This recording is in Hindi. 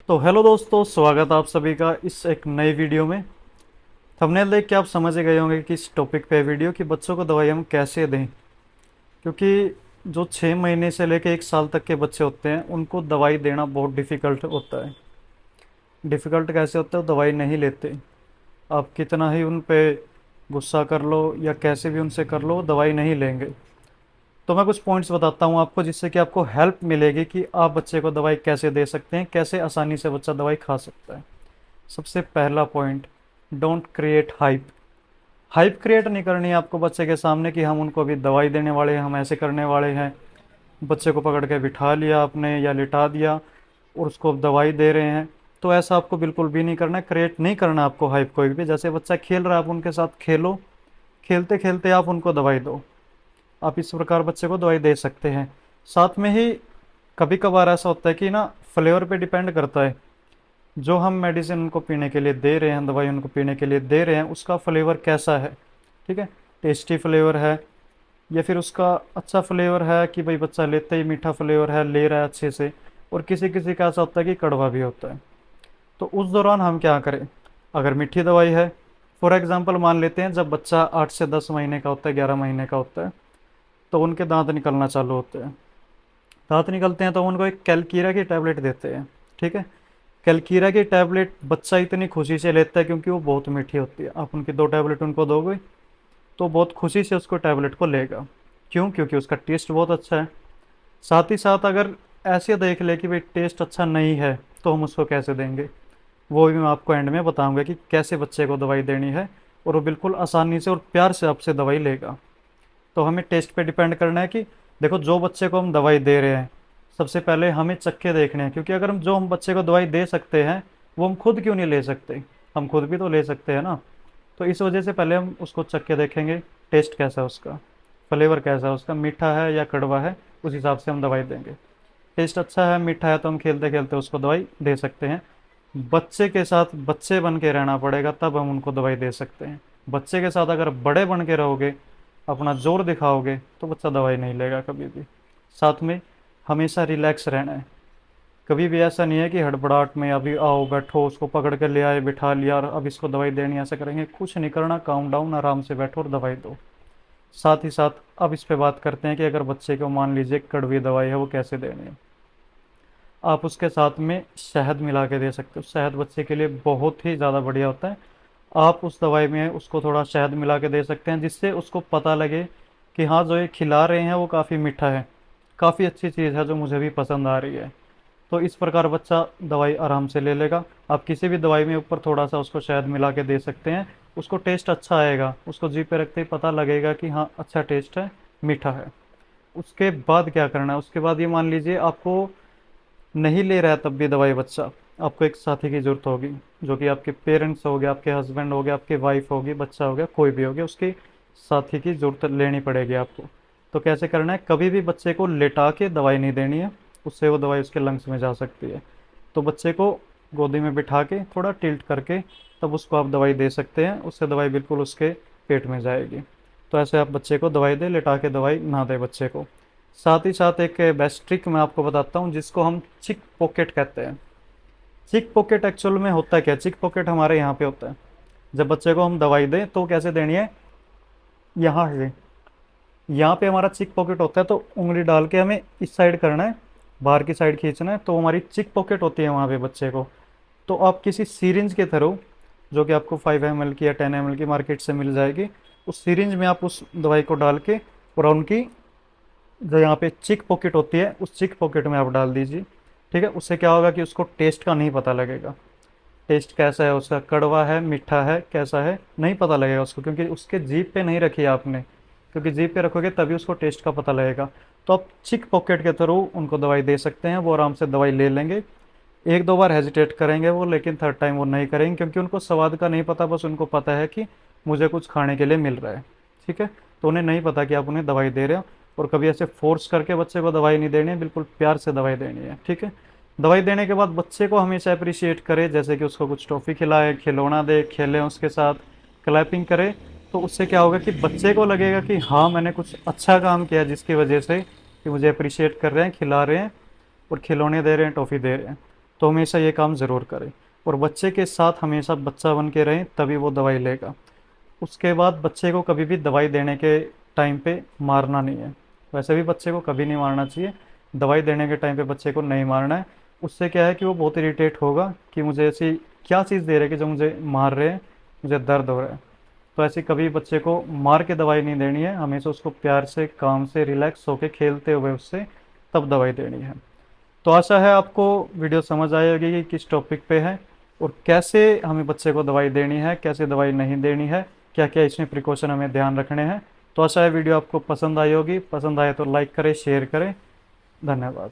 तो हेलो दोस्तों, स्वागत है आप सभी का इस एक नई वीडियो में। थंबनेल देख के आप समझ ही गए होंगे कि इस टॉपिक पे वीडियो कि बच्चों को दवाई हम कैसे दें। क्योंकि जो 6 महीने से लेकर 1 साल तक के बच्चे होते हैं उनको दवाई देना बहुत डिफ़िकल्ट होता है। डिफ़िकल्ट कैसे होता है? वो दवाई नहीं लेते। आप कितना ही उन पे गुस्सा कर लो या कैसे भी उनसे कर लो, वो दवाई नहीं लेंगे। तो मैं कुछ पॉइंट्स बताता हूँ आपको जिससे कि आपको हेल्प मिलेगी कि आप बच्चे को दवाई कैसे दे सकते हैं, कैसे आसानी से बच्चा दवाई खा सकता है। सबसे पहला point, don't create hype. Hype create नहीं करनी है आपको बच्चे के सामने कि हम उनको अभी दवाई देने वाले हैं, हम ऐसे करने वाले हैं। बच्चे को पकड़ के बिठा लिया आपने या लिटा दिया और उसको दवाई दे रहे हैं, तो ऐसा आपको बिल्कुल भी नहीं करना है। क्रिएट नहीं करना आपको हाइप कोई भी। जैसे बच्चा खेल रहा है, आप उनके साथ खेलो, खेलते खेलते आप उनको दवाई दो। आप इस प्रकार बच्चे को दवाई दे सकते हैं। साथ में ही कभी कभार ऐसा होता है कि ना, फ्लेवर पे डिपेंड करता है। जो हम मेडिसिन उनको पीने के लिए दे रहे हैं, दवाई उनको पीने के लिए दे रहे हैं, उसका फ्लेवर कैसा है। ठीक है, टेस्टी फ्लेवर है या फिर उसका अच्छा फ्लेवर है कि भाई बच्चा लेते ही मीठा फ्लेवर है, ले रहा है अच्छे से। और किसी किसी का ऐसा होता है कि कड़वा भी होता है। तो उस दौरान हम क्या करें? अगर मीठी दवाई है, फॉर एग्जांपल मान लेते हैं जब बच्चा 8 से 10 महीने का होता है, 11 महीने का होता है, तो उनके दांत निकलना चालू होते हैं। दांत निकलते हैं तो उनको एक कैलकीरा की टैबलेट देते हैं। ठीक है, कैलकीरा की टैबलेट बच्चा इतनी खुशी से लेता है क्योंकि वो बहुत मीठी होती है। आप उनकी 2 टैबलेट उनको दोगे तो बहुत खुशी से उसको टैबलेट को लेगा। क्यों? क्योंकि उसका टेस्ट बहुत अच्छा है। साथ ही साथ अगर ऐसे देख ले कि भाई टेस्ट अच्छा नहीं है, तो हम उसको कैसे देंगे, वो भी मैं आपको एंड में बताऊंगा कि कैसे बच्चे को दवाई देनी है। और वो बिल्कुल आसानी से और प्यार से आपसे दवाई लेगा। तो हमें टेस्ट पे डिपेंड करना है कि देखो, जो बच्चे को हम दवाई दे रहे हैं, सबसे पहले हमें चक्के देखने हैं। क्योंकि अगर हम बच्चे को दवाई दे सकते हैं, वो हम खुद क्यों नहीं ले सकते? हम खुद भी तो ले सकते हैं ना। तो इस वजह से पहले हम उसको चक्के देखेंगे, टेस्ट कैसा है उसका, फ्लेवर कैसा है उसका, मीठा है या कड़वा है, उस हिसाब से हम दवाई देंगे। टेस्ट अच्छा है, मीठा है, तो हम खेलते खेलते उसको दवाई दे सकते हैं। बच्चे के साथ बच्चे बन के रहना पड़ेगा, तब हम उनको दवाई दे सकते हैं। बच्चे के साथ अगर बड़े बन के रहोगे, अपना जोर दिखाओगे, तो बच्चा दवाई नहीं लेगा कभी भी। साथ में हमेशा रिलैक्स रहना है। कभी भी ऐसा नहीं है कि हड़बड़ाहट में अभी आओ बैठो, उसको पकड़ के ले आए, बिठा लिया और अब इसको दवाई देनी, ऐसा करेंगे कुछ नहीं करना। काम डाउन, आराम से बैठो और दवाई दो। साथ ही साथ अब इस पे बात करते हैं कि अगर बच्चे को मान लीजिए कड़वी दवाई है, वो कैसे देनी है। आप उसके साथ में शहद मिला के दे सकते हो। शहद बच्चे के लिए बहुत ही ज़्यादा बढ़िया होता है। आप उस दवाई में उसको थोड़ा शहद मिला के दे सकते हैं, जिससे उसको पता लगे कि हाँ, जो ये खिला रहे हैं वो काफ़ी मीठा है, काफ़ी अच्छी चीज़ है जो मुझे भी पसंद आ रही है। तो इस प्रकार बच्चा दवाई आराम से ले लेगा। आप किसी भी दवाई में ऊपर थोड़ा सा उसको शहद मिला के दे सकते हैं। उसको टेस्ट अच्छा आएगा, उसको जीभ पे रखते ही पता लगेगा कि हाँ, अच्छा टेस्ट है, मीठा है। उसके बाद क्या करना है? उसके बाद ये मान लीजिए आपको नहीं ले रहा है तब भी दवाई बच्चा, आपको एक साथी की ज़रूरत होगी, जो कि आपके पेरेंट्स हो गए, आपके हस्बैंड हो गए, आपकी वाइफ होगी, बच्चा हो गया, कोई भी हो गया, उसके साथी की ज़रूरत लेनी पड़ेगी आपको। तो कैसे करना है? कभी भी बच्चे को लेटा के दवाई नहीं देनी है, उससे वो दवाई उसके लंग्स में जा सकती है। तो बच्चे को गोदी में बिठा के थोड़ा टिल्ट करके तब उसको आप दवाई दे सकते हैं, उससे दवाई बिल्कुल उसके पेट में जाएगी। तो ऐसे आप बच्चे को दवाई दें, लेटा के दवाई ना दें बच्चे को। साथ ही साथ एक बेस्ट ट्रिक मैं आपको बताता हूँ, जिसको हम चिक पॉकेट कहते हैं। चिक पॉकेट एक्चुअल में होता क्या? चिक पॉकेट हमारे यहाँ पे होता है। जब बच्चे को हम दवाई दें तो कैसे देनी है? यहाँ से, यहाँ पे हमारा चिक पॉकेट होता है, तो उंगली डाल के हमें इस साइड करना है, बाहर की साइड खींचना है, तो हमारी चिक पॉकेट होती है वहाँ पे बच्चे को। तो आप किसी सीरिंज के थ्रू, जो कि आपको 5 ml की या 10 ml की मार्केट से मिल जाएगी, उस सीरिंज में आप उस दवाई को डाल के और उनकी जो यहाँ पे चिक पॉकेट होती है, उस चिक पॉकेट में आप डाल दीजिए। ठीक है, उससे क्या होगा कि उसको टेस्ट का नहीं पता लगेगा। टेस्ट कैसा है उसका, कड़वा है, मीठा है, कैसा है, नहीं पता लगेगा उसको, क्योंकि उसके जीभ पे नहीं रखी है आपने। क्योंकि जीभ पे रखोगे तभी उसको टेस्ट का पता लगेगा। तो आप चिक पॉकेट के थ्रू उनको दवाई दे सकते हैं, वो आराम से दवाई ले लेंगे। 1-2 बार हेजिटेट करेंगे वो, लेकिन थर्ड टाइम वो नहीं करेंगे, क्योंकि उनको स्वाद का नहीं पता, बस उनको पता है कि मुझे कुछ खाने के लिए मिल रहा है। ठीक है, तो उन्हें नहीं पता कि आप उन्हें दवाई दे रहे हो। और कभी ऐसे फोर्स करके बच्चे को दवाई नहीं देनी है, बिल्कुल प्यार से दवाई देनी है। ठीक है, दवाई देने के बाद बच्चे को हमेशा अप्रिशिएट करें, जैसे कि उसको कुछ टॉफ़ी खिलाए, खिलौना दे, खेलें उसके साथ, क्लैपिंग करें। तो उससे क्या होगा कि बच्चे को लगेगा कि हाँ, मैंने कुछ अच्छा काम किया, जिसकी वजह से कि मुझे अप्रिशिएट कर रहे हैं, खिला रहे हैं और खिलौने दे रहे हैं, टॉफ़ी दे रहे हैं। तो हमेशा ये काम ज़रूर करें। और बच्चे के साथ हमेशा बच्चा बन के रहें, तभी वो दवाई लेगा। उसके बाद बच्चे को कभी भी दवाई देने के टाइम पे मारना नहीं है। वैसे भी बच्चे को कभी नहीं मारना चाहिए, दवाई देने के टाइम पे बच्चे को नहीं मारना है। उससे क्या है कि वो बहुत इरिटेट होगा कि मुझे ऐसी क्या चीज़ दे रहे हैं कि जो मुझे मार रहे हैं, मुझे दर्द हो रहा है। तो ऐसी कभी बच्चे को मार के दवाई नहीं देनी है, हमेशा उसको प्यार से, काम से, रिलैक्स होके खेलते हुए उससे तब दवाई देनी है। तो आशा है आपको वीडियो समझ आई होगी कि किस टॉपिक पे है और कैसे हमें बच्चे को दवाई देनी है, कैसे दवाई नहीं देनी है, क्या क्या इसमें प्रिकॉशन हमें ध्यान रखने हैं। तो आशा है वीडियो आपको पसंद आई होगी। पसंद आए तो लाइक करें, शेयर करें। धन्यवाद।